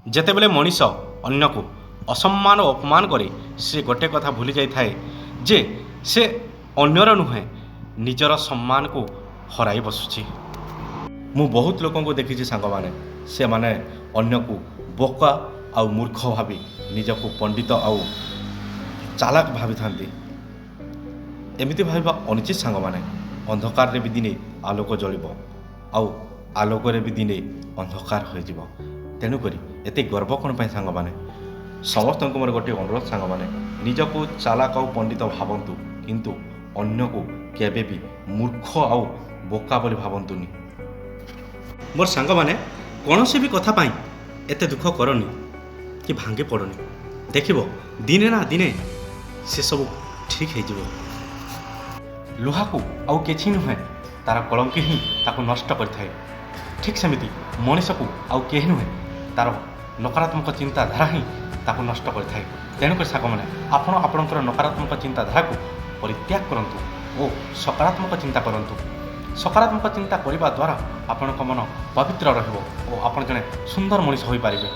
ଯେତେବେଳେ ମଣିଷ ଅନ୍ୟକୁ ଅସମ୍ମାନ ଓ ଅପମାନ କରେ ସେ ଗୋଟେ କଥା ଭୁଲି ଯାଇଥାଏ ଯେ ସେ ଅନ୍ୟର ନୁହେଁ ନିଜର ସମ୍ମାନକୁ ହରାଇ ବସୁଛି। ମୁଁ ବହୁତ ଲୋକଙ୍କୁ ଦେଖିଛି ସାଙ୍ଗମାନେ, ସେମାନେ ଅନ୍ୟକୁ ବୋକା ଆଉ ମୂର୍ଖ ଭାବି ନିଜକୁ ପଣ୍ଡିତ ଆଉ ଚାଲାକ ଭାବିଥାନ୍ତି। ଏମିତି ଭାବିବା ଅନୁଚିତ ସାଙ୍ଗମାନେ। ଅନ୍ଧକାରରେ ବି ଦିନେ ଆଲୋକ ଜଳିବ ଆଉ ଆଲୋକରେ ବି ଦିନେ ଅନ୍ଧକାର ହୋଇଯିବ। ତେଣୁକରି ଏତେ ଗର୍ବ କ'ଣ ପାଇଁ ସାଙ୍ଗମାନେ? ସମସ୍ତଙ୍କୁ ମୋର ଗୋଟିଏ ଅନୁରୋଧ ସାଙ୍ଗମାନେ, ନିଜକୁ ଚାଲାକ ଆଉ ପଣ୍ଡିତ ଭାବନ୍ତୁ, କିନ୍ତୁ ଅନ୍ୟକୁ କେବେ ବି ମୂର୍ଖ ଆଉ ବୋକା ବୋଲି ଭାବନ୍ତୁନି। ମୋର ସାଙ୍ଗମାନେ, କୌଣସି ବି କଥା ପାଇଁ ଏତେ ଦୁଃଖ କରନି କି ଭାଙ୍ଗି ପଡ଼ନି। ଦେଖିବ ଦିନେ ନା ଦିନେ ସେସବୁ ଠିକ୍ ହେଇଯିବ। ଲୁହାକୁ ଆଉ କିଛି ନୁହେଁ, ତା'ର କଳଙ୍କି ହିଁ ତାକୁ ନଷ୍ଟ କରିଥାଏ। ଠିକ୍ ସେମିତି ମଣିଷକୁ ଆଉ କେହି ନୁହେଁ, ତା'ର ନକାରାତ୍ମକ ଚିନ୍ତାଧାରା ହିଁ ତାକୁ ନଷ୍ଟ କରିଥାଏ। ତେଣୁକରି ସାଙ୍ଗମାନେ, ଆପଣ ଆପଣଙ୍କର ନକାରାତ୍ମକ ଚିନ୍ତାଧାରାକୁ ପରିତ୍ୟାଗ କରନ୍ତୁ ଓ ସକାରାତ୍ମକ ଚିନ୍ତା କରନ୍ତୁ। ସକାରାତ୍ମକ ଚିନ୍ତା କରିବା ଦ୍ୱାରା ଆପଣଙ୍କ ମନ ପବିତ୍ର ରହିବ ଓ ଆପଣ ଜଣେ ସୁନ୍ଦର ମଣିଷ ହୋଇପାରିବେ।